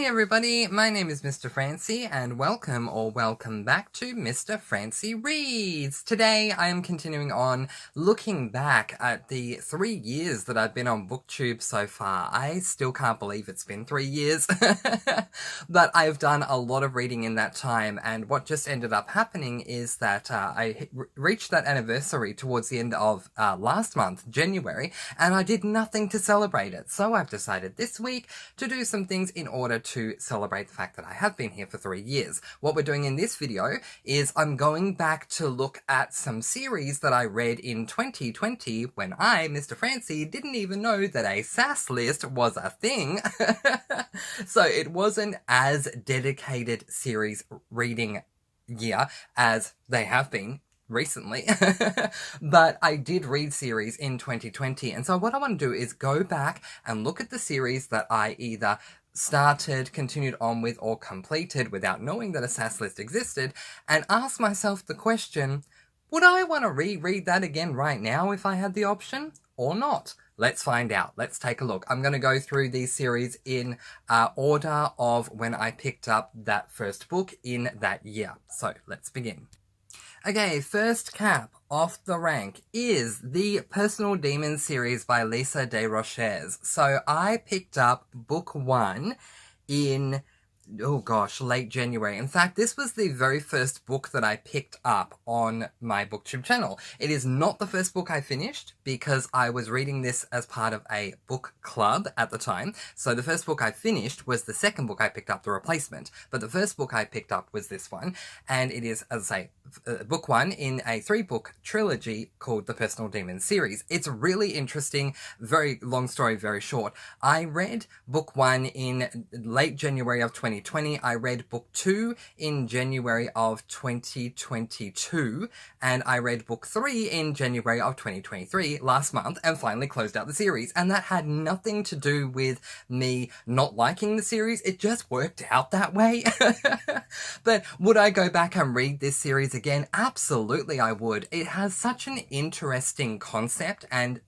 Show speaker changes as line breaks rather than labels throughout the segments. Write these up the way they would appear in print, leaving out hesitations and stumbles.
everybody, my name is Mr. Francy and welcome back to Mr. Francy Reads. Today I am continuing on looking back at the 3 years that I've been on BookTube so far. I still can't believe it's been 3 years, but I've done a lot of reading in that time, and what just ended up happening is that I reached that anniversary towards the end of last month, January, and I did nothing to celebrate it. So I've decided this week to do some things in order to celebrate the fact that I have been here for 3 years. What we're doing in this video is I'm going back to look at some series that I read in 2020 when I, Mr. Francy, didn't even know that a SAS list was a thing. So it wasn't as dedicated series reading year as they have been recently, but I did read series in 2020, and so what I want to do is go back and look at the series that I either started, continued on with, or completed without knowing that a SAS list existed, and ask myself the question, would I want to reread that again right now if I had the option, or not? Let's find out. Let's take a look. I'm going to go through these series in order of when I picked up that first book in that year. So let's begin. Okay, first cap off the rank is the Personal Demons series by Lisa DesRochers. So I picked up book 1 in, late January. In fact, this was the very first book that I picked up on my BookTube channel. It is not the first book I finished because I was reading this as part of a book club at the time. So the first book I finished was the second book I picked up, The Replacement. But the first book I picked up was this one. And it is, as I say, book 1 in a 3-book trilogy called the Personal Demons series. It's really interesting, very long story, very short. I read book 1 in late January of 2020. I read book 2 in January of 2022, and I read book 3 in January of 2023 last month, and finally closed out the series. And that had nothing to do with me not liking the series. It just worked out that way. But would I go back and read this series again? Absolutely I would. It has such an interesting concept and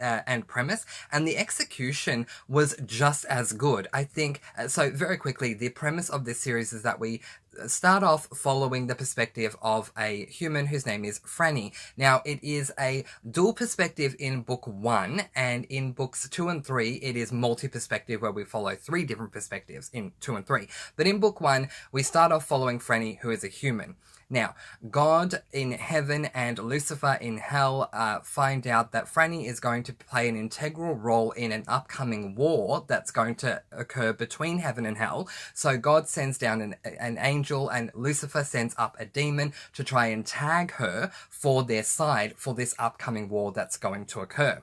premise, and the execution was just as good. I think, so very quickly, the premise of this series is that we start off following the perspective of a human whose name is Franny. Now, it is a dual perspective in book 1, and in books 2 and 3, it is multi-perspective where we follow 3 different perspectives in 2 and 3. But in book 1, we start off following Franny, who is a human. Now, God in heaven and Lucifer in hell find out that Franny is going to play an integral role in an upcoming war that's going to occur between heaven and hell. So God sends down an angel, and Lucifer sends up a demon to try and tag her for their side for this upcoming war that's going to occur.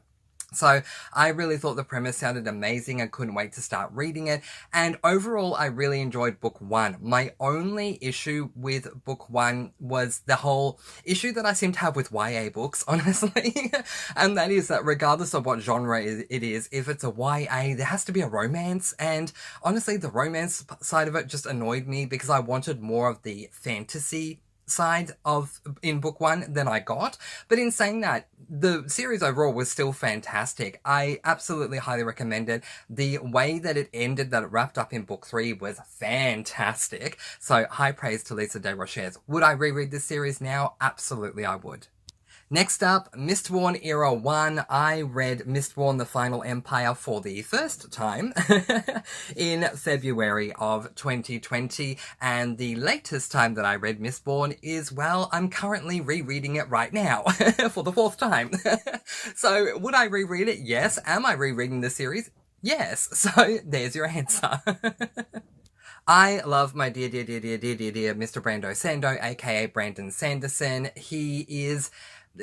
So I really thought the premise sounded amazing. I couldn't wait to start reading it. And overall, I really enjoyed book 1. My only issue with book 1 was the whole issue that I seem to have with YA books, honestly. And that is that regardless of what genre it is, if it's a YA, there has to be a romance. And honestly, the romance side of it just annoyed me because I wanted more of the fantasy side of in book 1 than I got. But in saying that, the series overall was still fantastic. I absolutely highly recommend it. The way that it ended, that it wrapped up in book 3, was fantastic. So high praise to Lisa DesRochers. Would I reread this series now? Absolutely I would. Next up, Mistborn Era 1. I read Mistborn: The Final Empire for the first time in February of 2020, and the latest time that I read Mistborn is, well, I'm currently rereading it right now for the 4th time. So, would I reread it? Yes. Am I rereading the series? Yes. So, there's your answer. I love my dear Mr. Brando Sando, aka Brandon Sanderson. He is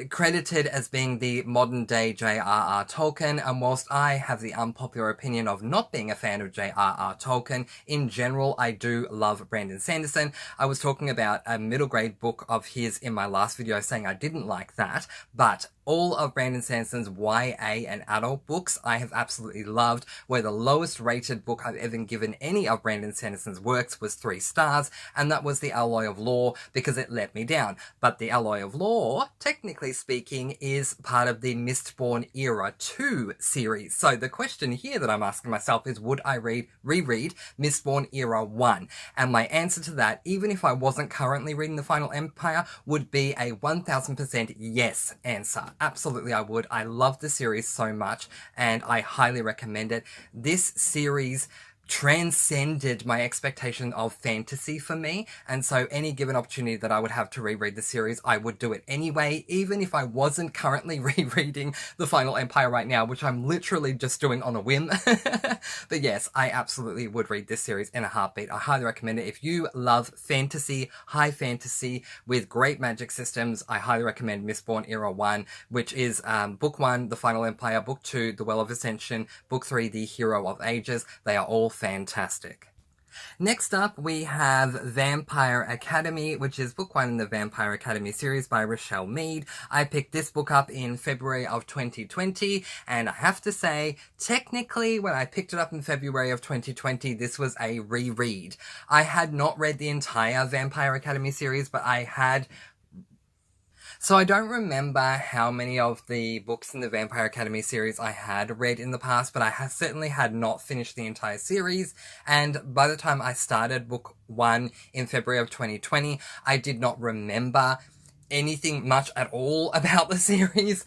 credited as being the modern-day J.R.R. Tolkien, and whilst I have the unpopular opinion of not being a fan of J.R.R. Tolkien, in general, I do love Brandon Sanderson. I was talking about a middle grade book of his in my last video saying I didn't like that, but all of Brandon Sanderson's YA and adult books I have absolutely loved, where the lowest rated book I've ever given any of Brandon Sanderson's works was 3 stars, and that was The Alloy of Law, because it let me down. But The Alloy of Law, technically speaking, is part of the Mistborn Era 2 series. So the question here that I'm asking myself is, would I reread Mistborn Era 1? And my answer to that, even if I wasn't currently reading The Final Empire, would be a 1000% yes answer. Absolutely I would. I love the series so much, and I highly recommend it. This series transcended my expectation of fantasy for me, and so any given opportunity that I would have to reread the series, I would do it anyway, even if I wasn't currently rereading The Final Empire right now, which I'm literally just doing on a whim. But yes, I absolutely would read this series in a heartbeat. I highly recommend it. If you love fantasy, high fantasy with great magic systems, I highly recommend Mistborn Era 1, which is Book 1, The Final Empire, Book 2, The Well of Ascension, Book 3, The Hero of Ages. They are all fantastic. Next up, we have Vampire Academy, which is book 1 in the Vampire Academy series by Rochelle Mead. I picked this book up in February of 2020, and I have to say, technically, when I picked it up in February of 2020, this was a reread. I had not read the entire Vampire Academy series, but I had... So I don't remember how many of the books in the Vampire Academy series I had read in the past, but I certainly had not finished the entire series, and by the time I started book 1 in February of 2020, I did not remember anything much at all about the series,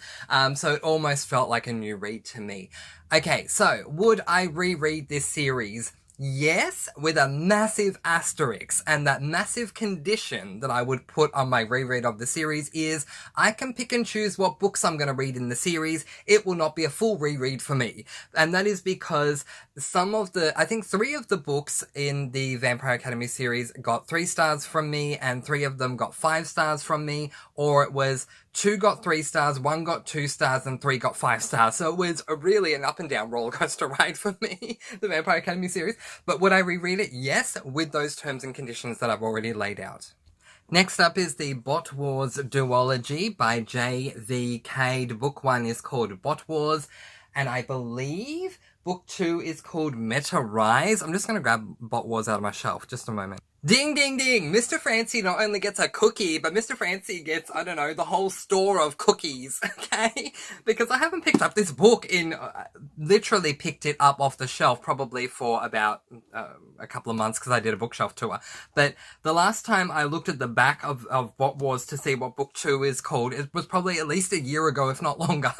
so it almost felt like a new read to me. Okay, so would I reread this series? Yes, with a massive asterisk, and that massive condition that I would put on my reread of the series is I can pick and choose what books I'm going to read in the series. It will not be a full reread for me, and that is because I think 3 of the books in the Vampire Academy series got 3 stars from me, and 3 of them got 5 stars from me, or it was 2 got 3 stars, 1 got 2 stars, and 3 got 5 stars. So it was really an up and down roller coaster ride for me, the Vampire Academy series. But would I reread it? Yes, with those terms and conditions that I've already laid out. Next up is the Bot Wars duology by J.V. Cade. Book 1 is called Bot Wars, and I believe book 2 is called Meta Rise. I'm just going to grab Bot Wars out of my shelf. Just a moment. Ding, ding, ding! Mr. Francy not only gets a cookie, but Mr. Francy gets, I don't know, the whole store of cookies, okay? Because I haven't picked up this book literally picked it up off the shelf probably for about a couple of months because I did a bookshelf tour. But the last time I looked at the back of Bot Wars to see what book 2 is called, it was probably at least a year ago, if not longer.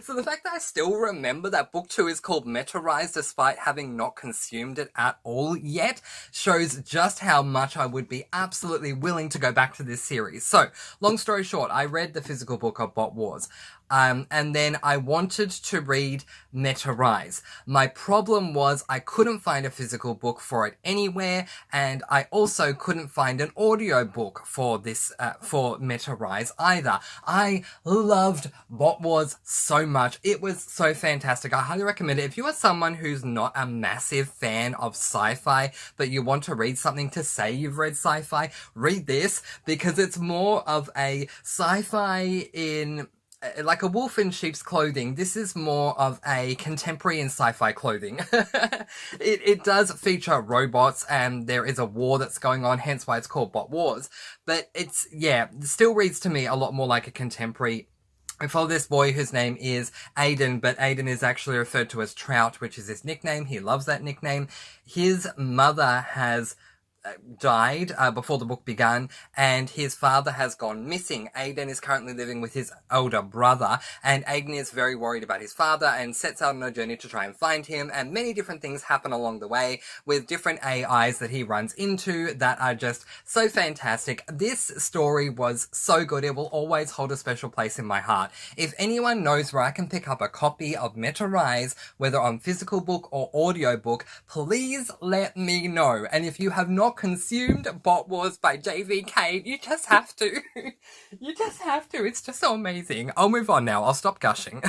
So the fact that I still remember that book 2 is called Meta Rise despite having not consumed it at all yet shows just how much I would be absolutely willing to go back to this series. So, long story short, I read the physical book of Bot Wars. And then I wanted to read Meta Rise. My problem was I couldn't find a physical book for it anywhere, and I also couldn't find an audio book for this, for Meta Rise either. I loved Bot Wars so much. It was so fantastic. I highly recommend it. If you are someone who's not a massive fan of sci-fi, but you want to read something to say you've read sci-fi, read this, because it's more of a sci-fi in... like a wolf in sheep's clothing. This is more of a contemporary and sci-fi clothing. It does feature robots, and there is a war that's going on, hence why it's called Bot Wars. But it still reads to me a lot more like a contemporary. I follow this boy whose name is Aiden, but Aiden is actually referred to as Trout, which is his nickname. He loves that nickname. His mother has died before the book began, and his father has gone missing. Aiden is currently living with his older brother, and Aiden is very worried about his father and sets out on a journey to try and find him, and many different things happen along the way with different AIs that he runs into that are just so fantastic. This story was so good. It will always hold a special place in my heart. If anyone knows where I can pick up a copy of Meta Rise, whether on physical book or audio book, please let me know. And if you have not consumed Bot Wars by J.V. Cade, you just have to. You just have to. It's just so amazing. I'll move on now. I'll stop gushing.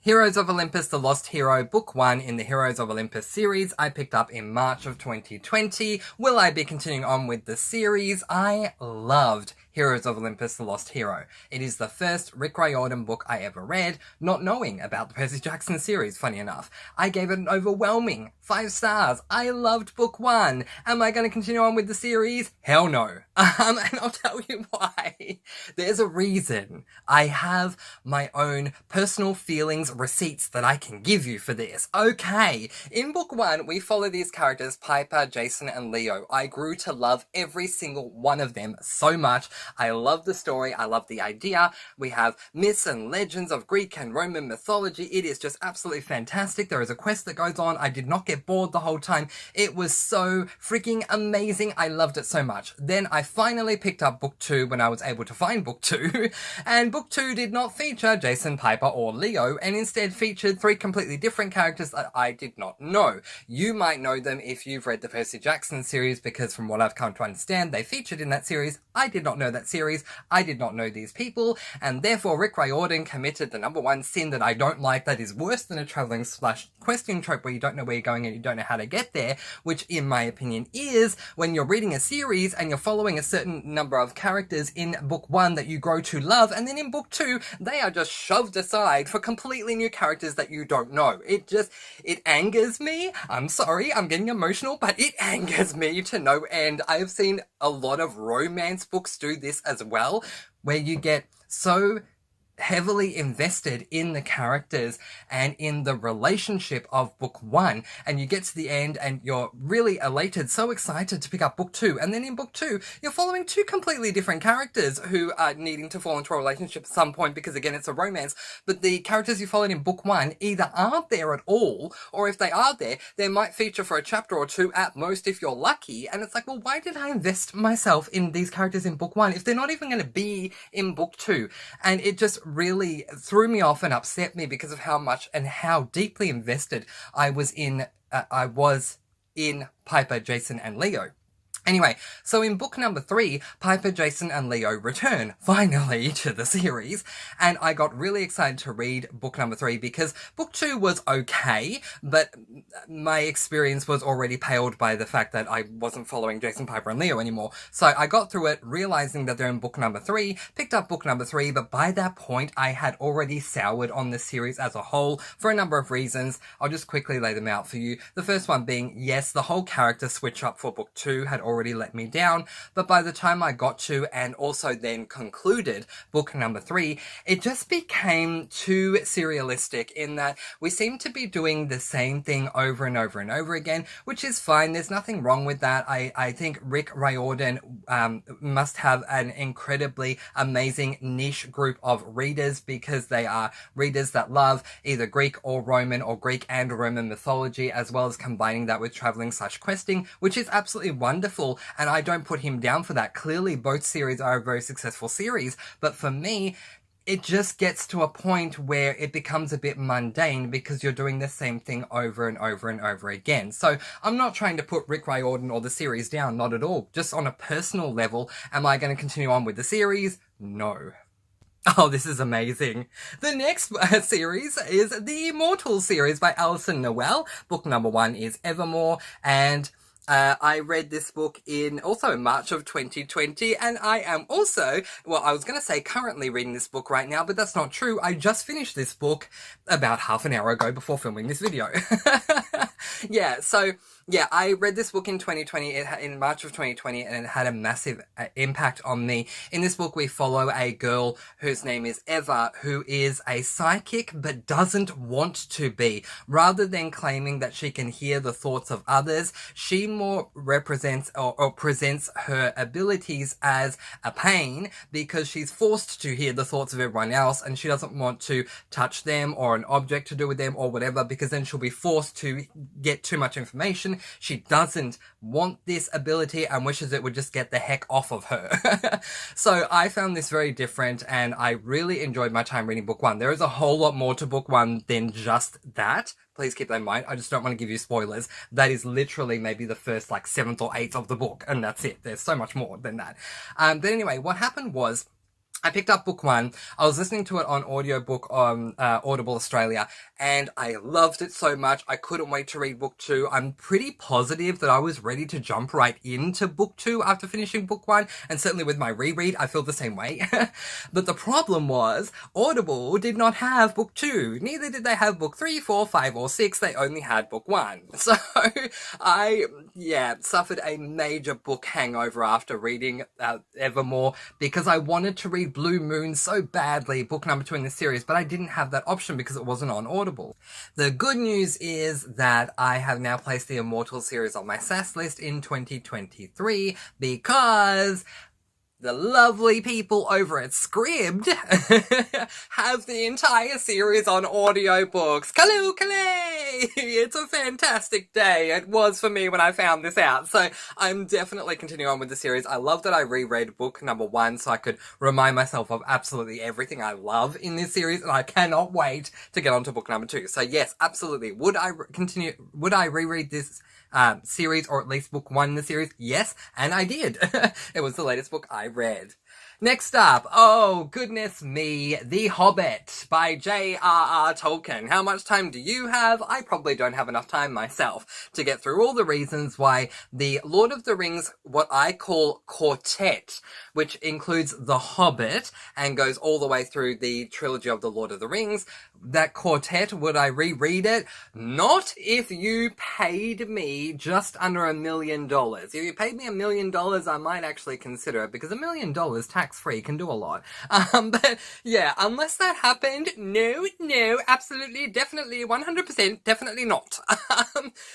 Heroes of Olympus, The Lost Hero, Book 1 in the Heroes of Olympus series. I picked up in March of 2020. Will I be continuing on with the series? I loved Heroes of Olympus, The Lost Hero. It is the first Rick Riordan book I ever read, not knowing about the Percy Jackson series, funny enough. I gave it an overwhelming 5 stars. I loved book 1. Am I going to continue on with the series? Hell no. And I'll tell you why. There's a reason. I have my own personal feelings, receipts that I can give you for this. Okay, in book 1, we follow these characters, Piper, Jason, and Leo. I grew to love every single one of them so much. I love the story. I love the idea. We have myths and legends of Greek and Roman mythology. It is just absolutely fantastic. There is a quest that goes on. I did not get bored the whole time. It was so freaking amazing. I loved it so much. Then I finally picked up book 2 when I was able to find book 2, and book 2 did not feature Jason, Piper, or Leo, and instead featured 3 completely different characters that I did not know. You might know them if you've read the Percy Jackson series, because from what I've come to understand, they featured in that series. I did not know that series. I did not know these people, and therefore Rick Riordan committed the number 1 sin that I don't like, that is worse than a traveling / questing trope where you don't know where you're going and you don't know how to get there, which in my opinion is when you're reading a series and you're following a certain number of characters in book 1 that you grow to love, and then in book 2 they are just shoved aside for completely new characters that you don't know. It angers me. I'm sorry, I'm getting emotional, but it angers me to no end. I have seen a lot of romance books do this as well, where you get so heavily invested in the characters and in the relationship of book 1, and you get to the end and you're really elated, so excited to pick up book 2, and then in book 2 you're following 2 completely different characters who are needing to fall into a relationship at some point, because again it's a romance, but the characters you followed in book 1 either aren't there at all, or if they are there, they might feature for a chapter or 2 at most if you're lucky, and it's like, well, why did I invest myself in these characters in book 1 if they're not even going to be in book 2? And it just really threw me off and upset me because of how much and how deeply invested I was in Piper, Jason, and Leo. Anyway, so in book number 3, Piper, Jason, and Leo return, finally, to the series, and I got really excited to read book number 3 because book 2 was okay, but my experience was already paled by the fact that I wasn't following Jason, Piper, and Leo anymore. So I got through it, realizing that they're in book number 3, picked up book number 3, but by that point, I had already soured on the series as a whole for a number of reasons. I'll just quickly lay them out for you. The first one being, yes, the whole character switch up for book 2 had already let me down, but by the time I got to and also then concluded book number 3, it just became too serialistic in that we seem to be doing the same thing over and over and over again, which is fine. There's nothing wrong with that. I think Rick Riordan must have an incredibly amazing niche group of readers, because they are readers that love either Greek or Roman or Greek and Roman mythology, as well as combining that with traveling / questing, which is absolutely wonderful. And I don't put him down for that. Clearly, both series are a very successful series, but for me, it just gets to a point where it becomes a bit mundane because you're doing the same thing over and over and over again. So I'm not trying to put Rick Riordan or the series down, not at all. Just on a personal level, am I going to continue on with the series? No. Oh, this is amazing. The next series is the Immortal series by Alison Noel. Book number 1 is Evermore, and I read this book in also March of 2020, and I am also, well, I was going to say currently reading this book right now, but that's not true. I just finished this book about half an hour ago before filming this video. Yeah, I read this book in 2020, in March of 2020, and it had a massive impact on me. In this book, we follow a girl whose name is Eva, who is a psychic but doesn't want to be. Rather than claiming that she can hear the thoughts of others, she more represents or presents her abilities as a pain because she's forced to hear the thoughts of everyone else, and she doesn't want to touch them or an object to do with them or whatever, because then she'll be forced to get too much information. She doesn't want this ability and wishes it would just get the heck off of her. So I found this very different, and I really enjoyed my time reading book 1. There is a whole lot more to book 1 than just that. Please keep that in mind. I just don't want to give you spoilers. That is literally maybe the first 7th or 8th of the book, and that's it. There's so much more than that. But anyway, what happened was, I picked up book one. I was listening to it on audiobook on Audible Australia, and I loved it so much. I couldn't wait to read book two. I'm pretty positive that I was ready to jump right into book two after finishing book one, and certainly with my reread, I feel the same way. But the problem was, Audible did not have book two. Neither did they have book three, four, five, or six. They only had book one. So I, suffered a major book hangover after reading Evermore, because I wanted to read Blue Moon so badly, book number 2 in the series, but I didn't have that option because it wasn't on Audible. The good news is that I have now placed the Immortal series on my SAS list in 2023 because the lovely people over at Scribd have the entire series on audiobooks. Kaloo Kalay! It's a fantastic day. It was for me when I found this out. So I'm definitely continuing on with the series. I love that I reread book number 1 so I could remind myself of absolutely everything I love in this series, and I cannot wait to get on to book number 2. So yes, absolutely. Would I reread this series, or at least book 1 in the series? Yes, and I did. It was the latest book I read. Next up, oh goodness me, The Hobbit by J.R.R. Tolkien. How much time do you have? I probably don't have enough time myself to get through all the reasons why the Lord of the Rings, what I call quartet, which includes The Hobbit and goes all the way through the trilogy of the Lord of the Rings, that quartet, would I reread it? Not if you paid me just under $1 million. If you paid me $1 million, I might actually consider it, because $1 million tax-free can do a lot. But yeah, unless that happened, no, absolutely, definitely, 100%, definitely not.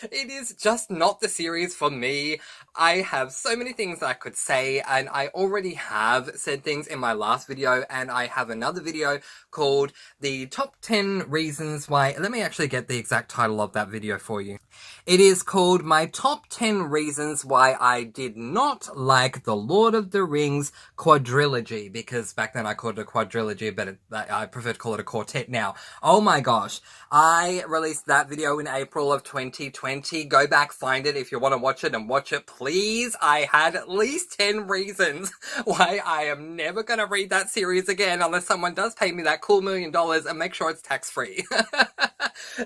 It is just not the series for me. I have so many things that I could say, and I already have said things in my last video, and I have another video called The Top 10 Reasons Why. Let me actually get the exact title of that video for you. It is called My Top 10 Reasons Why I Did Not Like The Lord of the Rings Quadrilogy, because back then I called it a quadrilogy, but I prefer to call it a quartet now. Oh my gosh. I released that video in April of 2020. Go back, find it if you want to watch it, and watch it, please. I had at least 10 reasons why I am never going to read that series again unless someone does pay me that cool $1 million and make sure it's tax-free.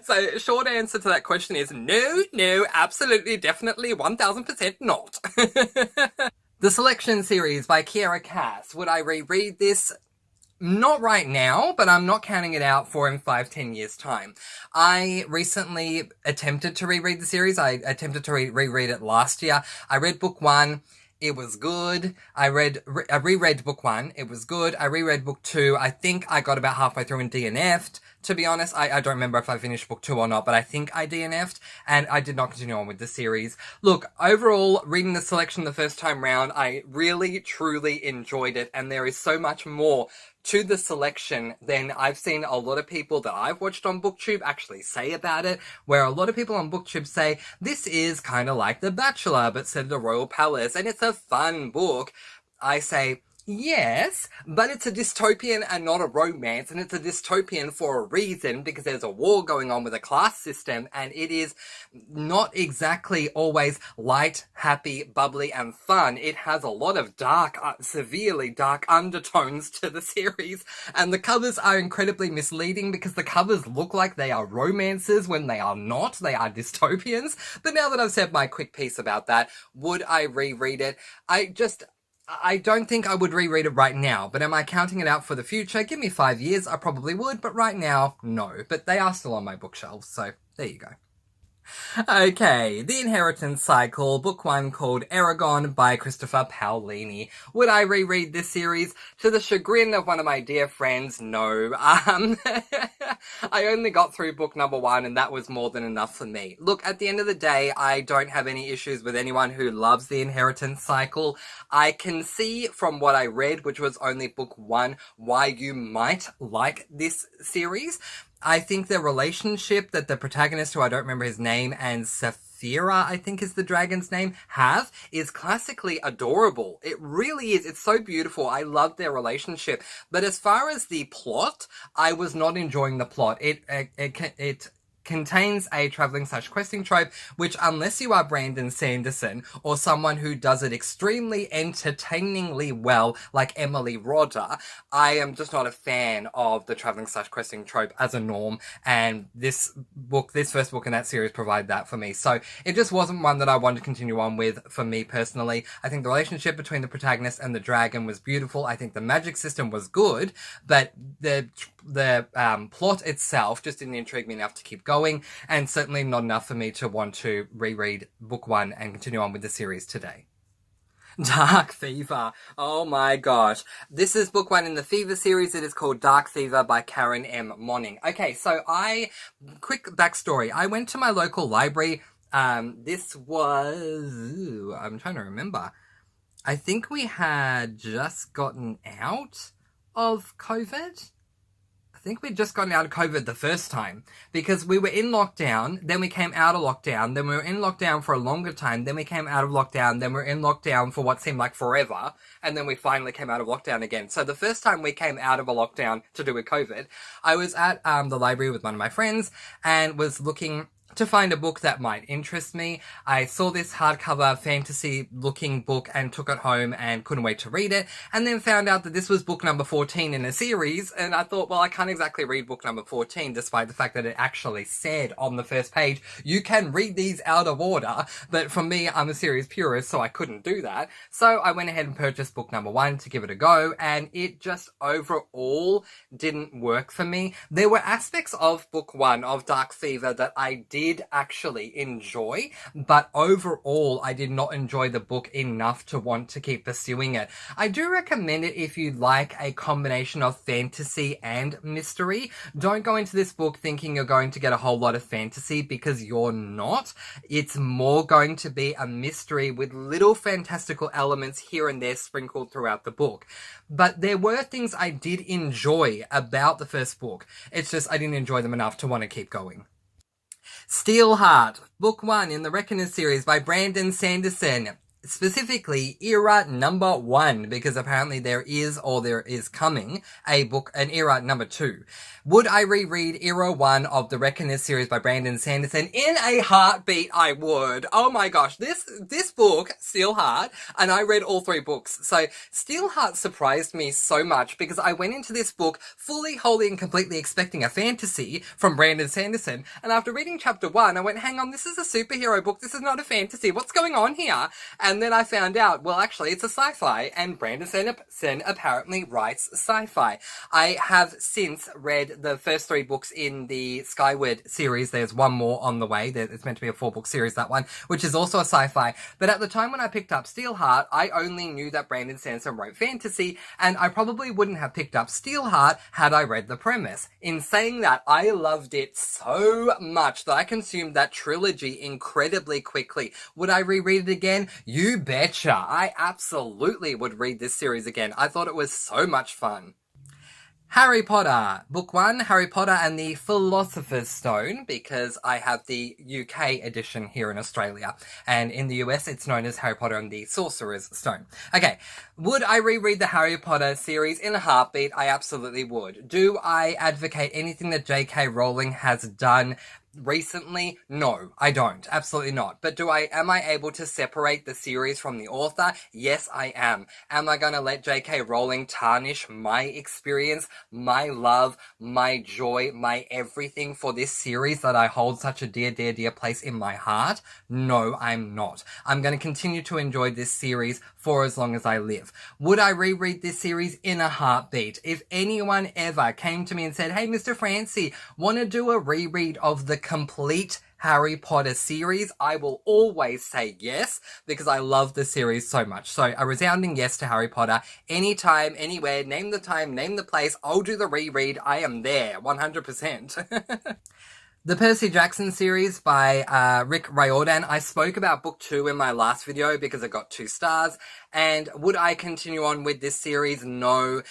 So, short answer to that question is no, absolutely, definitely, 1000% not. The Selection series by Kiera Cass. Would I reread this? Not right now, but I'm not counting it out for in 5-10 years' time. I recently attempted to reread the series. I attempted to reread it last year. I read book 1. It was good. I reread book 1. It was good. I reread book 2. I think I got about halfway through and DNF'd. To be honest, I don't remember if I finished book 2 or not, but I think I DNF'd, and I did not continue on with the series. Look, overall, reading the selection the first time round, I really, truly enjoyed it, and there is so much more to the selection than I've seen a lot of people that I've watched on BookTube actually say about it, where a lot of people on BookTube say, this is kind of like The Bachelor, but set at a royal palace, and it's a fun book. I say, yes, but it's a dystopian and not a romance, and it's a dystopian for a reason, because there's a war going on with a class system, and it is not exactly always light, happy, bubbly, and fun. It has a lot of dark, severely dark undertones to the series, and the covers are incredibly misleading because the covers look like they are romances when they are not. They are dystopians. But now that I've said my quick piece about that, would I reread it? I don't think I would reread it right now, but am I counting it out for the future? Give me 5 years, I probably would, but right now, no. But they are still on my bookshelves, so there you go. Okay, The Inheritance Cycle, book 1 called Aragon by Christopher Paolini. Would I reread this series? To the chagrin of one of my dear friends, no. I only got through book number 1 and that was more than enough for me. Look, at the end of the day, I don't have any issues with anyone who loves The Inheritance Cycle. I can see from what I read, which was only book 1, why you might like this series. I think the relationship that the protagonist, who I don't remember his name, and Saphira, I think is the dragon's name, have is classically adorable. It really is. It's so beautiful. I love their relationship. But as far as the plot, I was not enjoying the plot. It contains a traveling/questing trope, which unless you are Brandon Sanderson or someone who does it extremely entertainingly well, like Emily Rodda, I am just not a fan of the traveling/questing trope as a norm, and this first book in that series provided that for me. So it just wasn't one that I wanted to continue on with for me personally. I think the relationship between the protagonist and the dragon was beautiful. I think the magic system was good, but the plot itself just didn't intrigue me enough to keep going, and certainly not enough for me to want to reread book 1 and continue on with the series today. Dark Fever. Oh my gosh. This is book 1 in the Fever series. It is called Dark Fever by Karen M. Monning. Okay, so quick backstory. I went to my local library. This was, I'm trying to remember. I think we had just gotten out of COVID. I think we'd just gotten out of COVID the first time, because we were in lockdown, then we came out of lockdown, then we were in lockdown for a longer time, then we came out of lockdown, then we were in lockdown for what seemed like forever, and then we finally came out of lockdown again. So the first time we came out of a lockdown to do with COVID, I was at the library with one of my friends and was looking to find a book that might interest me. I saw this hardcover fantasy looking book and took it home and couldn't wait to read it, and then found out that this was book number 14 in a series, and I thought, well, I can't exactly read book number 14 despite the fact that it actually said on the first page, you can read these out of order, but for me, I'm a series purist, so I couldn't do that. So I went ahead and purchased book number 1 to give it a go, and it just overall didn't work for me. There were aspects of book 1 of Dark Fever that I did actually enjoy, but overall I did not enjoy the book enough to want to keep pursuing it. I do recommend it if you like a combination of fantasy and mystery. Don't go into this book thinking you're going to get a whole lot of fantasy, because you're not. It's more going to be a mystery with little fantastical elements here and there sprinkled throughout the book. But there were things I did enjoy about the first book. It's just I didn't enjoy them enough to want to keep going. Steelheart, book 1 in the Reckoner series by Brandon Sanderson. Specifically, era number 1, because apparently there is coming an era number 2. Would I reread era 1 of the Reckoner series by Brandon Sanderson? In a heartbeat, I would. Oh my gosh, this book, Steelheart, and I read all 3 books. So Steelheart surprised me so much, because I went into this book fully, wholly, and completely expecting a fantasy from Brandon Sanderson, and after reading chapter 1, I went, hang on, this is a superhero book, this is not a fantasy, what's going on here? And then I found out, well, actually, it's a sci-fi, and Brandon Sanderson apparently writes sci-fi. I have since read the first 3 books in the Skyward series. There's one more on the way. It's meant to be a 4-book series, that one, which is also a sci-fi. But at the time when I picked up Steelheart, I only knew that Brandon Sanderson wrote fantasy, and I probably wouldn't have picked up Steelheart had I read the premise. In saying that, I loved it so much that I consumed that trilogy incredibly quickly. Would I reread it again? You betcha. I absolutely would read this series again. I thought it was so much fun. Harry Potter, book 1, Harry Potter and the Philosopher's Stone, because I have the UK edition here in Australia, and in the US it's known as Harry Potter and the Sorcerer's Stone. Okay, would I reread the Harry Potter series in a heartbeat? I absolutely would. Do I advocate anything that J.K. Rowling has done recently? No, I don't. Absolutely not. But am I able to separate the series from the author? Yes, I am. Am I going to let J.K. Rowling tarnish my experience, my love, my joy, my everything for this series that I hold such a dear, dear, dear place in my heart? No, I'm not. I'm going to continue to enjoy this series for as long as I live. Would I reread this series in a heartbeat? If anyone ever came to me and said, hey, Mr. Francy, want to do a reread of the complete Harry Potter series, I will always say yes, because I love the series so much. So a resounding yes to Harry Potter. Anytime, anywhere, name the time, name the place, I'll do the reread. I am there, 100%. The Percy Jackson series by Rick Riordan. I spoke about book 2 in my last video because it got 2 stars. And would I continue on with this series? No.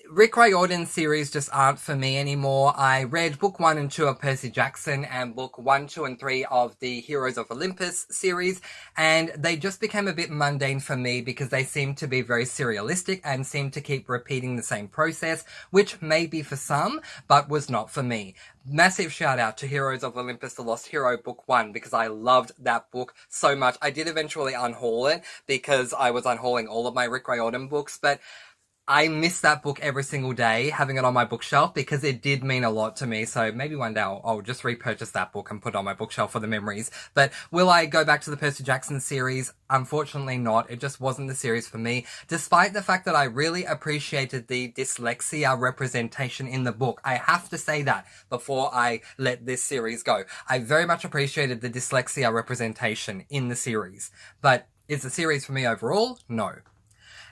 Rick Riordan's series just aren't for me anymore. I read book 1 and 2 of Percy Jackson and book 1, 2, and 3 of the Heroes of Olympus series, and they just became a bit mundane for me because they seem to be very serialistic and seem to keep repeating the same process, which may be for some, but was not for me. Massive shout out to Heroes of Olympus, The Lost Hero book 1, because I loved that book so much. I did eventually unhaul it because I was unhauling all of my Rick Riordan books, but I miss that book every single day, having it on my bookshelf, because it did mean a lot to me. So maybe one day I'll just repurchase that book and put it on my bookshelf for the memories. But will I go back to the Percy Jackson series? Unfortunately not. It just wasn't the series for me, despite the fact that I really appreciated the dyslexia representation in the book. I have to say that before I let this series go. I very much appreciated the dyslexia representation in the series. But is the series for me overall? No.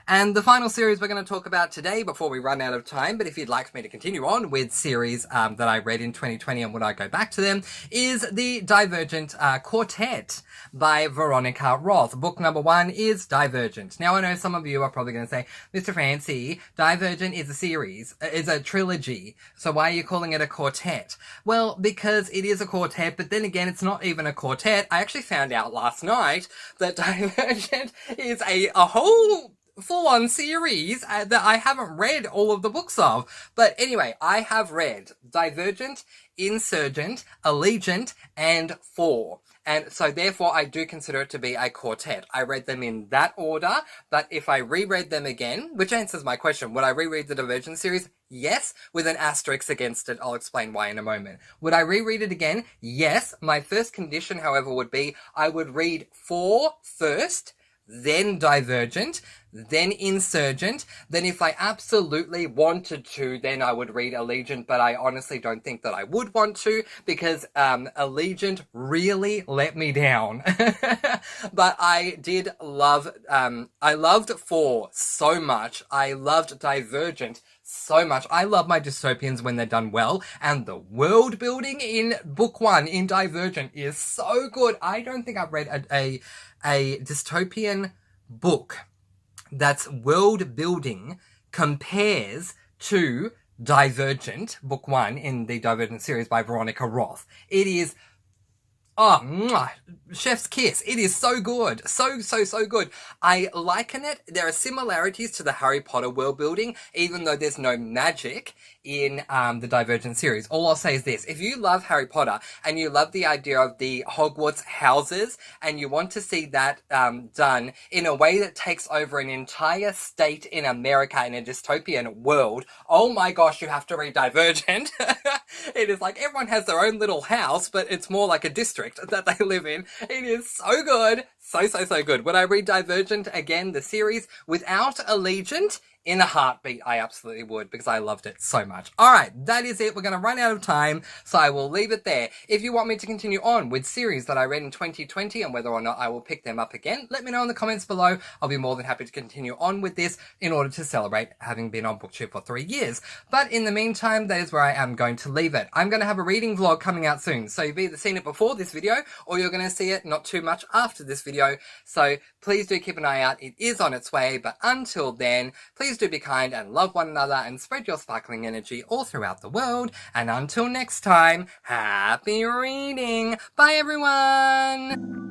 And the final series we're going to talk about today before we run out of time, but if you'd like me to continue on with series that I read in 2020 and would I go back to them, is the Divergent Quartet by Veronica Roth. Book number 1 is Divergent. Now I know some of you are probably going to say, Mr. Francy, Divergent is a series, is a trilogy, so why are you calling it a quartet? Well, because it is a quartet, but then again, it's not even a quartet. I actually found out last night that Divergent is a whole full-on series that I haven't read all of the books of. But anyway, I have read Divergent, Insurgent, Allegiant, and Four. And so therefore I do consider it to be a quartet. I read them in that order, but if I reread them again, which answers my question, would I reread the Divergent series? Yes, with an asterisk against it. I'll explain why in a moment. Would I reread it again? Yes. My first condition, however, would be I would read Four first, then Divergent, then Insurgent, then if I absolutely wanted to, then I would read Allegiant, but I honestly don't think that I would want to, because Allegiant really let me down. But I did love, I loved Four so much. I loved Divergent so much. I love my dystopians when they're done well, and the world building in book 1 in Divergent is so good. I don't think I've read a dystopian book that's world building compares to Divergent, book 1 in the Divergent series by Veronica Roth. It is, oh, mwah, chef's kiss. It is so good. So good. I liken it. There are similarities to the Harry Potter world building, even though there's no magic in the Divergent series. All I'll say is this. If you love Harry Potter and you love the idea of the Hogwarts houses and you want to see that done in a way that takes over an entire state in America in a dystopian world, oh my gosh, you have to read Divergent. It is like everyone has their own little house, but it's more like a district that they live in. It is so good. So good. Would I read Divergent again, the series, without Allegiant? In a heartbeat, I absolutely would, because I loved it so much. Alright, that is it. We're going to run out of time, so I will leave it there. If you want me to continue on with series that I read in 2020 and whether or not I will pick them up again, let me know in the comments below. I'll be more than happy to continue on with this in order to celebrate having been on BookTube for 3 years. But in the meantime, that is where I am going to leave it. I'm going to have a reading vlog coming out soon, so you've either seen it before this video or you're going to see it not too much after this video. So please do keep an eye out. It is on its way, but until then, please do be kind and love one another and spread your sparkling energy all throughout the world. And until next time, happy reading. Bye everyone!